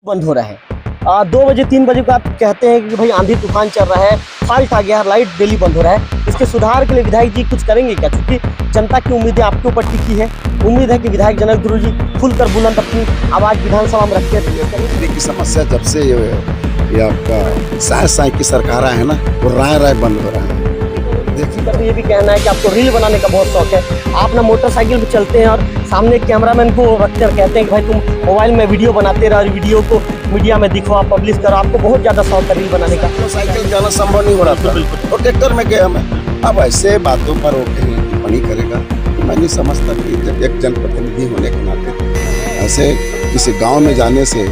बंद हो रहा है। 2 बजे 3 बजे को आप कहते हैं कि भाई आंधी तूफान चल रहा है, फॉल्ट आ गया, लाइट डेली बंद हो रहा है। इसके सुधार के लिए विधायक जी कुछ करेंगे क्या? क्योंकि जनता की उम्मीदें आपके ऊपर टिकी है। उम्मीद है कि विधायक जनक ध्रुव जी खुलकर बुलंद अपनी आवाज विधानसभा में रखते हैं। की समस्या जब से ये आपका साय की सरकार है ना, वो राय बंद हो रहा है। देखिए, तो ये भी कहना है कि आपको रील बनाने का बहुत शौक है। आप ना मोटरसाइकिल पे चलते हैं और सामने कैमरामैन को रखकर कहते हैं कि भाई तुम मोबाइल में वीडियो बनाते रहो और वीडियो को मीडिया में दिखो, पब्लिश करो। आपको बहुत ज्यादा शौक है रील बनाने का। साइकिल जाना संभव नहीं हो रहा था, और ट्रैक्टर में गया मैं। अब ऐसे बातों पर वो टिप्पणी करेगा, मैं नहीं समझता कि जब एक जनप्रतिनिधि होने के नाते ऐसे किसी गाँव में जाने से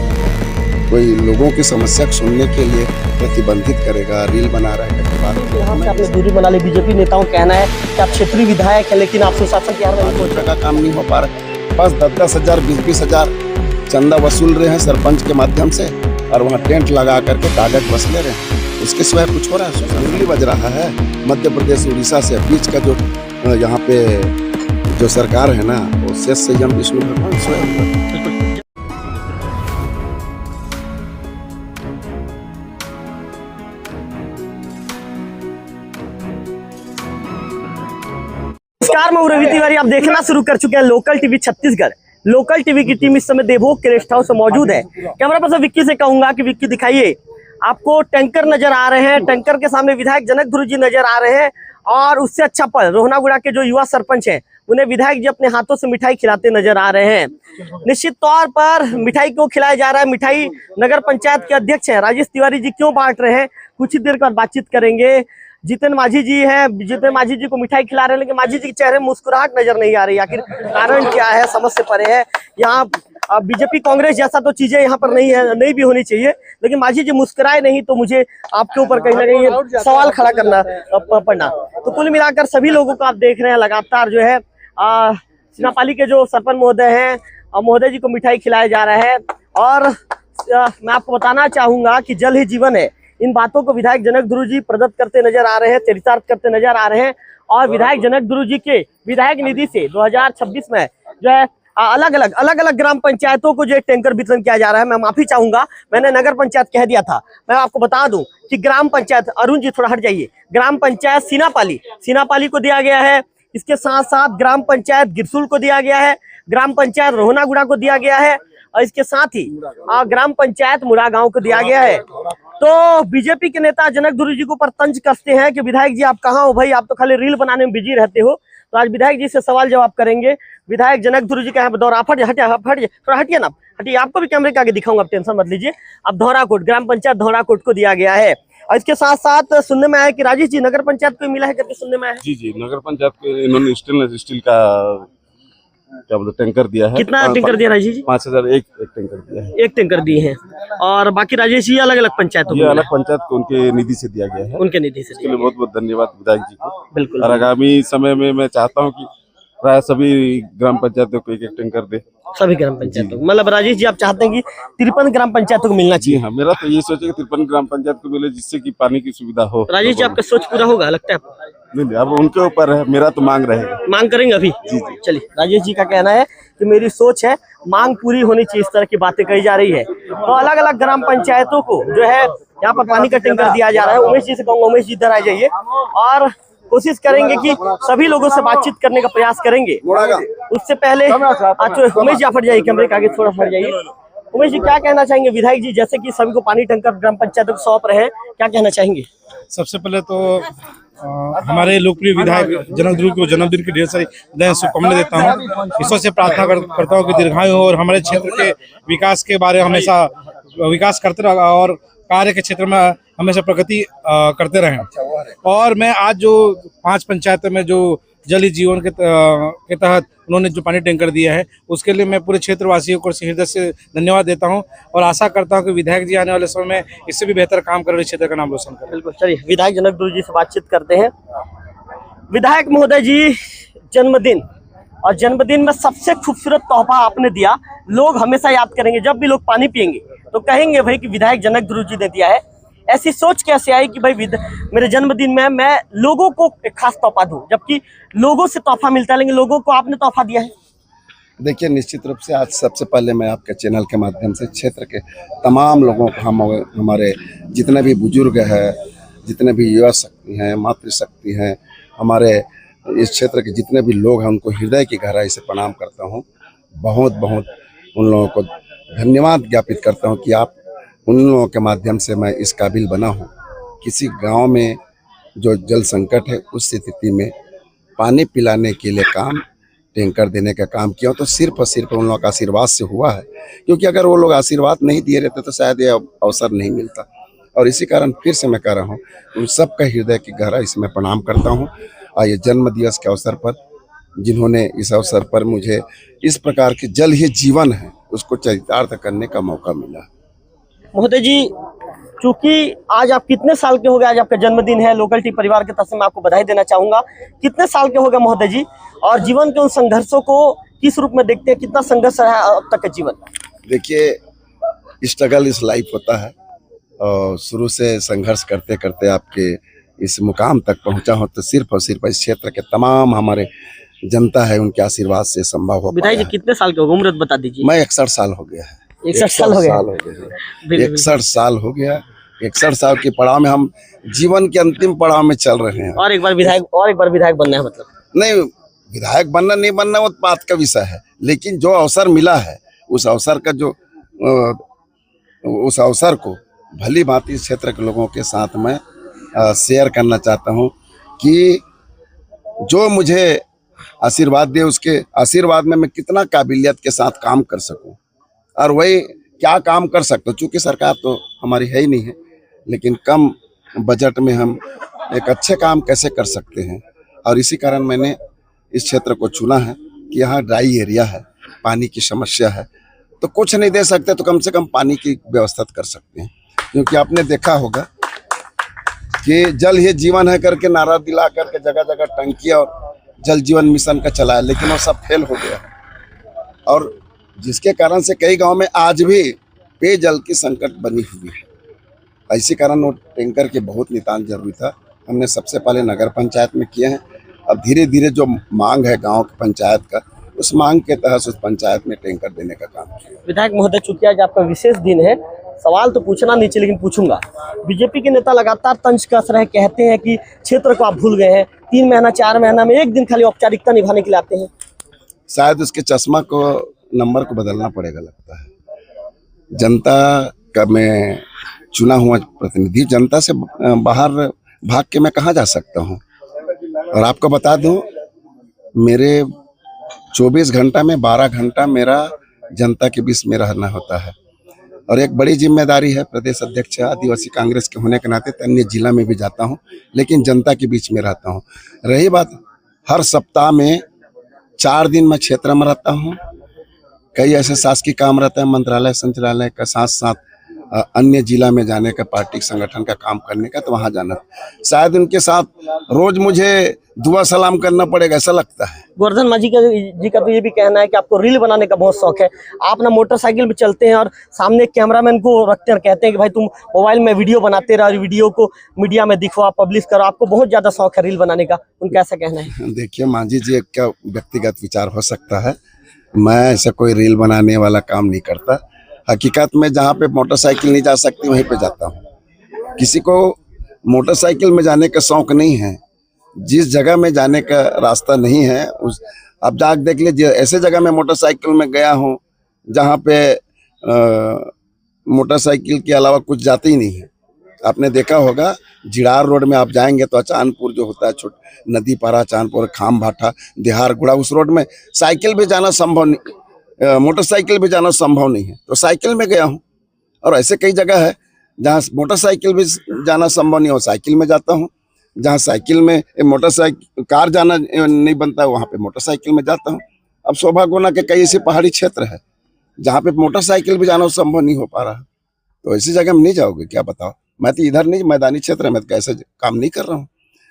कोई लोगों की समस्या सुनने के लिए प्रतिबंधित करेगा, रील बना रहा है। यहाँ से आपने दूरी बना ली। बीजेपी नेताओं का कहना है कि आप क्षेत्रीय विधायक हैं, लेकिन आप सुशासन के हार का काम नहीं हो पा रहा। बस 10-10 हजार 20-20 हजार चंदा वसूल रहे हैं सरपंच के माध्यम से, और वहाँ टेंट लगा करके कागज बस ले रहे हैं। उसके सिवाय कुछ हो रहा है? उंगली बज रहा है। मध्य प्रदेश उड़ीसा से बीच का जो यहाँ पे जो सरकार है ना, वो शेष संयम विष्णु भगवान स्वयं। नमस्कार, मैं रवि तिवारी। आप देखना शुरू कर चुके हैं local TV Chhattisgarh. Local TV की टीम इस समय देवभोग के रेस्ट हाउस में मौजूद है। कैमरा पर्सन विक्की से कहूंगा कि विक्की दिखाइए, आपको टैंकर नजर आ रहे हैं। टैंकर के सामने विधायक जनक ध्रुव जी नजर आ रहे हैं, और उससे अच्छा पल रोहनागुड़ा के जो युवा सरपंच हैं, उन्हें विधायक जी अपने हाथों से मिठाई खिलाते नजर आ रहे हैं। निश्चित तौर पर मिठाई क्यों खिलाया जा रहा है, मिठाई नगर पंचायत के अध्यक्ष है राजेश तिवारी जी क्यों बांट रहे हैं, कुछ ही देर बाद बातचीत करेंगे। जितेन माझी जी हैं, जितेन माझी जी को मिठाई खिला रहे हैं, लेकिन माझी जी के चेहरे में मुस्कुराहट नजर नहीं आ रही। आखिर कारण क्या है, समझ से परे है। यहाँ बीजेपी कांग्रेस जैसा तो चीजें यहाँ पर नहीं है, नहीं भी होनी चाहिए, लेकिन माझी जी मुस्कुराए नहीं तो मुझे आपके ऊपर कहीं ना कहीं सवाल खड़ा करना पड़ना। तो कुल मिलाकर सभी लोगों को आप देख रहे हैं लगातार जो है सीनापाली के जो सरपंच महोदय हैं, महोदय जी को मिठाई खिलाया जा रहा है। और मैं आपको बताना चाहूंगा कि जल ही जीवन है। इन बातों को विधायक जनक ध्रुव जी प्रदत्त करते नजर आ रहे हैं, चरितार्थ करते नजर आ रहे हैं। और विधायक जनक ध्रुव जी के विधायक निधि से 2026 में जो है अलग अलग ग्राम पंचायतों को जो टैंकर वितरण किया जा रहा है। मैं माफी चाहूंगा, मैंने नगर पंचायत कह दिया था। मैं आपको बता दूं कि ग्राम पंचायत, अरुण जी थोड़ा हट जाइए, ग्राम पंचायत सीनापाली को दिया गया है। इसके साथ साथ ग्राम पंचायत गिरसुल को दिया गया है, ग्राम पंचायत रोहनागुड़ा को दिया गया है, और इसके साथ ही ग्राम पंचायत मुरागांव को दिया गया है। तो बीजेपी के नेता जनक ध्रुव जी को पर तंज कसते हैं कि विधायक जी आप कहाँ हो भाई, आप तो खाली रील बनाने में बिजी रहते हो। तो आज विधायक जी से सवाल जवाब करेंगे। विधायक जनक ध्रुव जी का है दौरा, थोड़ा हटिए ना, हटिए, आपको भी कैमरे के आगे दिखाऊंगा, आप टेंशन मत लीजिए। अब धौराकोट, ग्राम पंचायत धौराकोट को दिया गया है। और इसके साथ साथ सुनने में आया कि राजेश जी नगर पंचायत को मिला है, करके सुनने में आया। जी, नगर पंचायत को इन्होंने स्टेनलेस स्टील का क्या बोलते टैंकर दिया है। कितना टैंकर दिया राजेश जी? 5000 एक टैंकर दिया है। एक टैंकर दिए हैं। और बाकी राजेश जी अलग अलग पंचायतों ये अलग पंचायत को उनके निधि से दिया गया है। उनके निधि से। इसके लिए बहुत बहुत धन्यवाद विधायक जी को। बिल्कुल। और आगामी समय में मैं चाहता हूँ कि प्राय सभी ग्राम पंचायतों को एक टैंकर दे। सभी ग्राम पंचायतों, मतलब राजेश जी आप चाहते हैं कि 53 ग्राम पंचायतों को मिलना चाहिए? जी हाँ, मेरा तो ये सोच है कि 53 ग्राम पंचायत को मिले, जिससे कि पानी की सुविधा हो। राजेश जी आपका सोच पूरा होगा लगता है आपको? नहीं, अब उनके ऊपर है, मेरा तो मांग रहेगा। मांग करेंगे अभी? जी। चलिए, राजेश जी का कहना है कि मेरी सोच है, मांग पूरी होनी चाहिए, इस तरह की बातें कही जा रही है। तो अलग अलग ग्राम पंचायतों को जो है यहाँ पर पानी का टैंकर दिया जा रहा है। उमेश जी से कहूँगा, उमेश जी इधर आ जाइए, और कोशिश करेंगे कि सभी लोगों से बातचीत करने का प्रयास करेंगे। उससे पहले उमेश जी फट जाइए, कैमरे के आगे थोड़ा फट जाइए। उमेश जी क्या कहना चाहेंगे? विधायक जी जैसे कि सभी को पानी टैंकर ग्राम पंचायतों को सौंप रहे हैं, क्या कहना चाहेंगे? सबसे पहले तो हमारे लोकप्रिय विधायक जनक ध्रुव को जन्मदिन की ढेर सारी शुभकामनाएं देता हूं। ईश्वर से प्रार्थना करता हूं कि दीर्घायु हो और हमारे क्षेत्र के विकास के बारे में हमेशा विकास करते रहे और कार्य के क्षेत्र में हमेशा प्रगति करते रहें। और मैं आज जो 5 पंचायतों में जो जल ही जीवन के तहत उन्होंने जो पानी टैंकर दिया है, उसके लिए मैं पूरे क्षेत्रवासियों को हृदय से धन्यवाद देता हूं, और आशा करता हूं कि विधायक जी आने वाले समय में इससे भी बेहतर काम कर क्षेत्र का नाम रोशन करें। बिल्कुल। चलिए, विधायक जनक ध्रुव जी से बातचीत करते हैं। विधायक महोदय जी, जन्मदिन, और जन्मदिन में सबसे खूबसूरत तोहफा आपने दिया। लोग हमेशा याद करेंगे, जब भी लोग पानी पियेंगे तो कहेंगे भाई कि विधायक जनक ध्रुव जी ने दिया है। ऐसी सोच कैसे आई कि भाई मेरे जन्मदिन में मैं लोगों को एक खास तोहफा दूं, जबकि लोगों से तोहफा मिलता है, लेकिन लोगों को आपने तोहफा दिया है? देखिए, निश्चित रूप से आज सबसे पहले मैं आपके चैनल के माध्यम से क्षेत्र के तमाम लोगों को, हमारे जितने भी बुजुर्ग हैं, जितने भी युवा शक्ति हैं, मातृशक्ति हैं, हमारे इस क्षेत्र के जितने भी लोग हैं, उनको हृदय की गहराई से प्रणाम करता हूँ। बहुत बहुत उन लोगों को धन्यवाद ज्ञापित करता हूँ कि आप उन लोगों के माध्यम से मैं इस काबिल बना हूँ। किसी गांव में जो जल संकट है, उस स्थिति में पानी पिलाने के लिए काम, टैंकर देने का काम किया तो सिर्फ और सिर्फ उन लोगों का आशीर्वाद से हुआ है। क्योंकि अगर वो लोग आशीर्वाद नहीं दिए रहते तो शायद ये अवसर नहीं मिलता। और इसी कारण फिर से मैं कह रहा हूँ, उन सबका हृदय की गहराई से मैं प्रणाम करता हूँ। और ये जन्म दिवस के अवसर पर जिन्होंने इस अवसर पर मुझे इस प्रकार के जल ही जीवन है उसको चरितार्थ करने का मौका मिला। महोदय जी, चूंकि आज आप कितने साल के हो गए, आज आपका जन्मदिन है, लोकल टी परिवार की तरफ से मैं आपको बधाई देना चाहूंगा। कितने साल के हो गए महोदय जी, और जीवन के उन संघर्षों को किस रूप में देखते हैं? कितना संघर्ष रहा अब तक का जीवन? देखिए, स्ट्रगल इस लाइफ होता है और शुरू से संघर्ष करते करते आपके इस मुकाम तक पहुंचा हो तो सिर्फ और सिर्फ इस क्षेत्र के तमाम हमारे जनता है उनके आशीर्वाद से संभव हो विधायक जी पाया है। कितने साल के हो गए, उम्र बता दीजिए। मैं 61 साल हो गया है। 61 साल हो गए। 61 साल हो गया। 61 साल के पड़ाव में हम जीवन के अंतिम पड़ाव में चल रहे हैं। और एक बार विधायक बनना है मतलब? नहीं, विधायक बनना नहीं बनना वो बात का विषय है, लेकिन जो अवसर मिला है उस अवसर का उस अवसर को भली भांति क्षेत्र के लोगों के साथ मैं शेयर करना चाहता हूं कि जो मुझे आशीर्वाद दे उसके आशीर्वाद में मैं कितना काबिलियत के साथ काम कर सकूं और वही क्या काम कर सकता हूं। चूँकि सरकार तो हमारी है ही नहीं है, लेकिन कम बजट में हम एक अच्छे काम कैसे कर सकते हैं। और इसी कारण मैंने इस क्षेत्र को चुना है कि यहाँ ड्राई एरिया है, पानी की समस्या है, तो कुछ नहीं दे सकते तो कम से कम पानी की व्यवस्था कर सकते हैं। क्योंकि आपने देखा होगा कि जल ही जीवन है करके नारा दिला करके जगह जगह टंकी और जल जीवन मिशन का चलाया, लेकिन वो सब फेल हो गया और जिसके कारण से कई गांव में आज भी पेयजल की संकट बनी हुई है। इसी कारण वो टैंकर की बहुत नितांत जरूरी था। हमने सबसे पहले नगर पंचायत में किए हैं। अब धीरे धीरे जो मांग है गांव की पंचायत का, उस मांग के तहत उस पंचायत में टैंकर देने का काम किया। विधायक महोदय, चूंकि आज आपका विशेष दिन है, सवाल तो पूछना नहीं चाहिए लेकिन पूछूंगा। बीजेपी के नेता लगातार तंज कस रहे, कहते हैं कि क्षेत्र को आप भूल गए हैं। 3 महीना 4 महीना में एक दिन खाली औपचारिकता निभाने के लिए आते हैं। शायद उसके चश्मा को नंबर को बदलना पड़ेगा लगता है। जनता का मैं चुना हुआ प्रतिनिधि, जनता से बाहर भाग के मैं कहाँ जा सकता हूँ। और आपको बता दूं, मेरे 24 घंटा में 12 घंटा मेरा जनता के बीच में रहना होता है और एक बड़ी जिम्मेदारी है। प्रदेश अध्यक्ष आदिवासी कांग्रेस के होने के नाते अन्य जिला में भी जाता हूं, लेकिन जनता के बीच में रहता हूं। रही बात, हर सप्ताह में 4 दिन मैं क्षेत्र में रहता हूं। कई ऐसे शासकीय काम रहता है मंत्रालय संचालय का, साथ साथ अन्य जिला में जाने का, पार्टी संगठन का काम करने का, तो वहां जाना शायद उनके साथ रोज मुझे दुआ सलाम करना पड़ेगा ऐसा लगता है। गोवर्धन मांझी जी का तो ये भी कहना है कि आपको रील बनाने का बहुत शौक है। आप ना मोटरसाइकिल पे चलते हैं और सामने कैमरामैन को रखते हैं, कहते हैं कि भाई तुम मोबाइल में वीडियो बनाते रहो और वीडियो को मीडिया में दिखो, पब्लिश करो। आपको बहुत ज्यादा शौक है रील बनाने का, उनका ऐसा कहना है। देखिए मांझी जी, का व्यक्तिगत विचार हो सकता है, मैं ऐसा कोई रील बनाने वाला काम नहीं करता। हकीकत में जहाँ पे मोटरसाइकिल नहीं जा सकती वहीं पे जाता हूँ। किसी को मोटरसाइकिल में जाने का शौक नहीं है, जिस जगह में जाने का रास्ता नहीं है उस आप जाके देख लीजिए। ऐसे जगह में मोटरसाइकिल में गया हूँ जहाँ पे मोटरसाइकिल के अलावा कुछ जाते ही नहीं है। आपने देखा होगा जिड़ार रोड में आप जाएंगे तो अचानपुर जो होता है, नदी पारा, चांदपुर, खाम भाठा, देहार गुड़ा, उस रोड में साइकिल भी जाना संभव नहीं, मोटरसाइकिल भी जाना संभव नहीं है, तो साइकिल में गया हूँ। और ऐसे कई जगह है जहाँ मोटरसाइकिल भी जाना संभव नहीं हो, साइकिल में जाता हूँ। जहाँ साइकिल में मोटरसाइकिल कार जाना नहीं बनता है, वहाँ पे मोटरसाइकिल में जाता हूँ। अब सौभाग्य होना के कई ऐसे पहाड़ी क्षेत्र है जहाँ पे मोटरसाइकिल भी जाना संभव नहीं हो पा रहा, तो ऐसी जगह में नहीं जाओगे क्या बताओ। मैं तो इधर नहीं, मैदानी क्षेत्र में तो ऐसा काम नहीं कर रहा हूँ।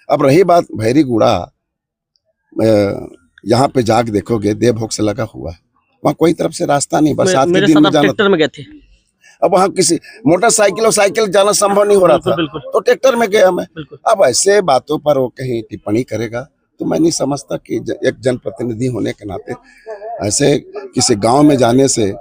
अब रही बात भैरीगुड़ा, यहाँ पे जाके देखोगे देवभोग से लगा हुआ है, वहाँ कोई तरफ से रास्ता नहीं, बरसात के दिन में जाना। ट्रैक्टर में गए थे, अब वहाँ किसी मोटरसाइकिल और साइकिल जाना संभव नहीं हो रहा था, तो ट्रैक्टर में गया मैं। अब ऐसे बातों पर वो कहीं टिप्पणी करेगा तो मैं नहीं समझता कि एक जनप्रतिनिधि होने के नाते ऐसे किसी गांव में जाने से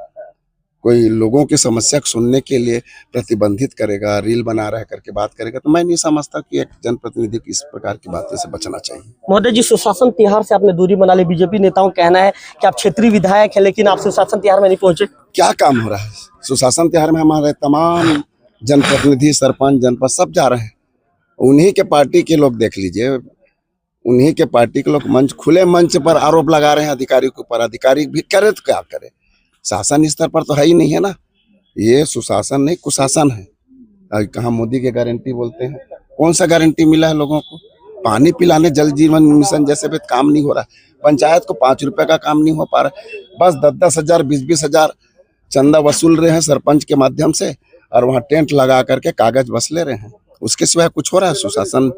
कोई लोगों की समस्या को सुनने के लिए प्रतिबंधित करेगा, रील बना रह करके बात करेगा, तो मैं नहीं समझता कि एक जनप्रतिनिधि की इस प्रकार की बातों से बचना चाहिए। महोदय जी, सुशासन तिहार से आपने दूरी बना ली। बीजेपी नेताओं का कहना है कि आप क्षेत्रीय विधायक हैं लेकिन आप सुशासन तिहार में नहीं पहुंचे। क्या काम हो रहा है सुशासन तिहार में? हमारे तमाम जनप्रतिनिधि, सरपंच, जनपद सब जा रहे हैं। उन्हीं के पार्टी के लोग देख लीजिए, उन्हीं के पार्टी के लोग मंच, खुले मंच पर आरोप लगा रहे हैं अधिकारी के ऊपर। अधिकारी भी करे तो क्या करे, शासन स्तर पर तो है ही नहीं है ना। ये सुशासन नहीं कुशासन है। कहाँ मोदी की गारंटी बोलते हैं, कौन सा गारंटी मिला है लोगों को? पानी पिलाने जल जीवन मिशन जैसे भी काम नहीं हो रहा। पंचायत को 5 रुपए का काम नहीं हो पा रहा। बस 10-10 हजार 20-20 हजार चंदा वसूल रहे हैं सरपंच के माध्यम से, और वहाँ टेंट लगा करके कागज बस ले रहे हैं। उसके सिवाय कुछ हो रहा है? सुशासन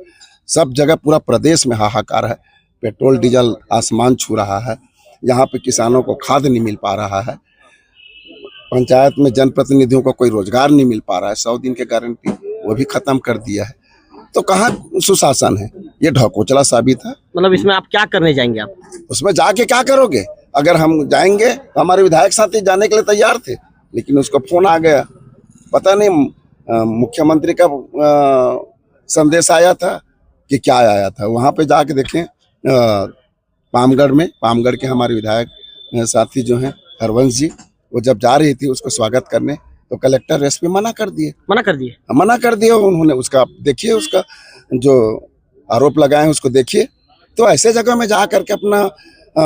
सब जगह, पूरा प्रदेश में हाहाकार है। पेट्रोल डीजल आसमान छू रहा है। यहाँ पे किसानों को खाद नहीं मिल पा रहा है। पंचायत में जनप्रतिनिधियों को कोई रोजगार नहीं मिल पा रहा है। 100 दिन की गारंटी वो भी खत्म कर दिया है। तो कहाँ सुशासन है? ये ढकोचला साबित है। मतलब इसमें आप क्या करने जाएंगे? आप उसमें जाके क्या करोगे? अगर हम जाएंगे तो हमारे विधायक साथी जाने के लिए तैयार थे, लेकिन उसको फोन आ गया। पता नहीं मुख्यमंत्री का संदेश आया था कि क्या आया था। वहाँ पे जाके देखें, पामगढ़ के हमारे विधायक साथी जो हैं हरवंश जी, वो जब जा रही थी उसको स्वागत करने, तो कलेक्टर एसपी मना कर दिए उन्होंने। उसका देखिए, उसका जो आरोप लगाए हैं उसको देखिए। तो ऐसे जगह में जा करके अपना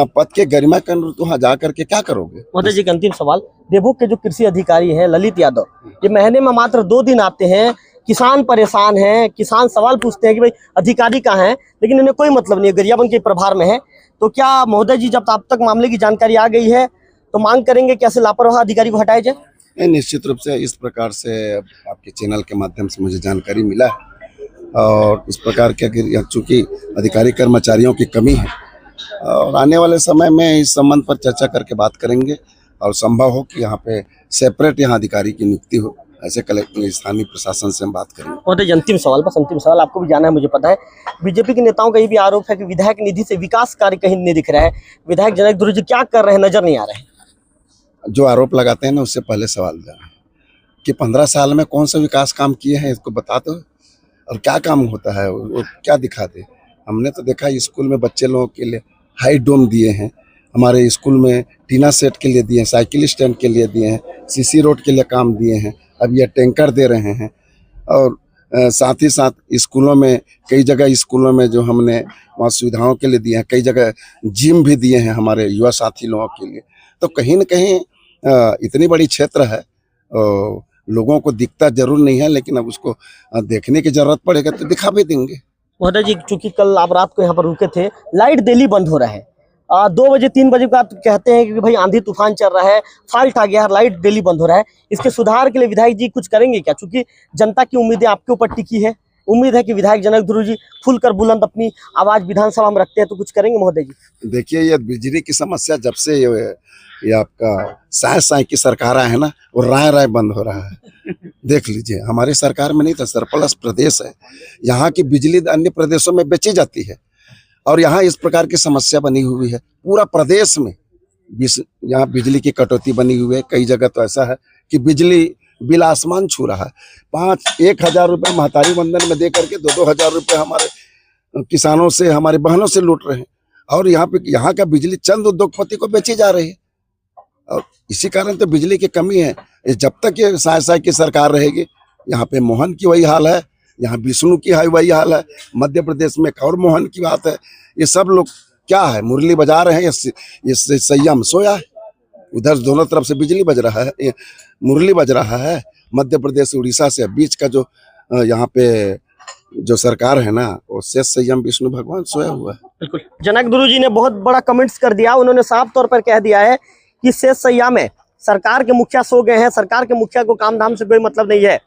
पद के गरिमा के अनुरूप वहाँ जा करके क्या करोगे? महोदय जी, अंतिम सवाल। देवभोग के जो कृषि अधिकारी हैं ललित यादव, ये महीने में मात्र 2 दिन आते हैं। किसान परेशान हैं, किसान सवाल पूछते हैं कि भाई अधिकारी कहाँ हैं, लेकिन इन्हें कोई मतलब नहीं है, गरियाबंद के प्रभार में है। तो क्या महोदय जी, जब आप तक मामले की जानकारी आ गई है तो मांग करेंगे कैसे लापरवाह अधिकारी को हटाया जाए? निश्चित रूप से इस प्रकार से आपके चैनल के माध्यम से मुझे जानकारी मिला है, और इस प्रकार के चूँकि अधिकारी कर्मचारियों की कमी है, और आने वाले समय में इस संबंध पर चर्चा करके बात करेंगे, और संभव हो कि यहाँ पे सेपरेट यहाँ अधिकारी की नियुक्ति हो, ऐसे कलेक्टर स्थानीय प्रशासन से हम बात करेंगे। महोदय, अंतिम सवाल, आपको भी जाना है, मुझे पता है। बीजेपी के नेताओं का ये भी आरोप है कि विधायक निधि से विकास कार्य कहीं नहीं दिख रहा है। विधायक जनक दुर्ग जी क्या कर रहे हैं, नजर नहीं आ रहे हैं। जो आरोप लगाते हैं ना, उससे पहले सवाल जाए कि 15 साल में कौन सा विकास काम किए हैं, इसको बता दो। और क्या काम होता है वो क्या दिखाते? हमने तो देखा स्कूल में बच्चे लोगों के लिए हाई डोम दिए हैं, हमारे स्कूल में टीना सेट के लिए दिए हैं, साइकिल स्टैंड के लिए दिए हैं, सीसी रोड के लिए काम दिए हैं, अब ये टैंकर दे रहे हैं। और साथ ही साथ स्कूलों में, कई जगह स्कूलों में जो हमने वहाँ सुविधाओं के लिए दिए हैं, कई जगह जिम भी दिए हैं हमारे युवा साथी लोगों के लिए। तो कहीं न कहीं इतनी बड़ी क्षेत्र है, लोगों को दिखता जरूर नहीं है, लेकिन अब उसको देखने की जरूरत पड़ेगा तो दिखा भी देंगे। महोदय जी, चूंकि कल आप रात को यहाँ पर रुके थे, लाइट डेली बंद हो रहा है। 2 बजे 3 बजे का कहते हैं कि भाई आंधी तूफान चल रहा है, फॉल्ट आ गया, लाइट डेली बंद हो रहा है। इसके सुधार के लिए विधायक जी कुछ करेंगे क्या? चूंकि जनता की उम्मीदें आपके ऊपर टिकी है, उम्मीद है कि विधायक जनक दुर्ग जी खुलकर बुलंद अपनी आवाज विधानसभा में रखते हैं, तो कुछ करेंगे महोदय जी? देखिए, ये बिजली की समस्या जब से ये आपका साय की सरकार है ना, वो राय बंद हो रहा है। देख लीजिए, हमारी सरकार में नहीं था, सरप्लस प्रदेश है, यहाँ की बिजली अन्य प्रदेशों में बेची जाती है, और यहाँ इस प्रकार की समस्या बनी हुई है पूरा प्रदेश में। यहाँ बिजली की कटौती बनी हुई है। कई जगह तो ऐसा है कि बिजली बिल आसमान छू रहा है। 1,000 रुपये महतारी बंधन में दे करके 2-2 हजार रुपये हमारे किसानों से, हमारे बहनों से लूट रहे हैं, और यहाँ का बिजली चंद उद्योगपति को बेची जा रही है। और इसी कारण तो बिजली की कमी है। जब तक ये साय की सरकार रहेगी, यहाँ पे मोहन की वही हाल है, यहाँ विष्णु की वही हाल है, मध्य प्रदेश में एक और मोहन की बात है। ये सब लोग क्या है, मुरली बजा रहे हैं, ये संयम सोया है। उधर दोनों तरफ से बिजली बज रहा है, मुरली बज रहा है। मध्य प्रदेश उड़ीसा से बीच का जो यहाँ पे जो सरकार है ना, वो शेष संयम विष्णु भगवान सोया हुआ है। बिल्कुल, जनक दुर्ग जी ने बहुत बड़ा कमेंट्स कर दिया। उन्होंने साफ तौर पर कह दिया है कि शेष संयम में सरकार के मुखिया सो गए हैं, सरकार के मुखिया को काम धाम से कोई मतलब नहीं है।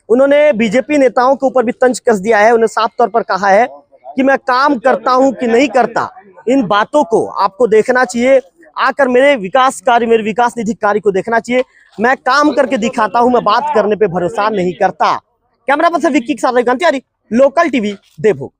उन्होंने बीजेपी नेताओं के ऊपर भी तंज कस दिया है। उन्होंने साफ तौर पर कहा है कि मैं काम करता हूं कि नहीं करता, इन बातों को आपको देखना चाहिए, आकर मेरे विकास कार्य, मेरे विकास निधि कार्य को देखना चाहिए। मैं काम करके दिखाता हूं, मैं बात करने पे भरोसा नहीं करता। कैमरा पर्सन विक्की के साथ लोकल टीवी देवभोग।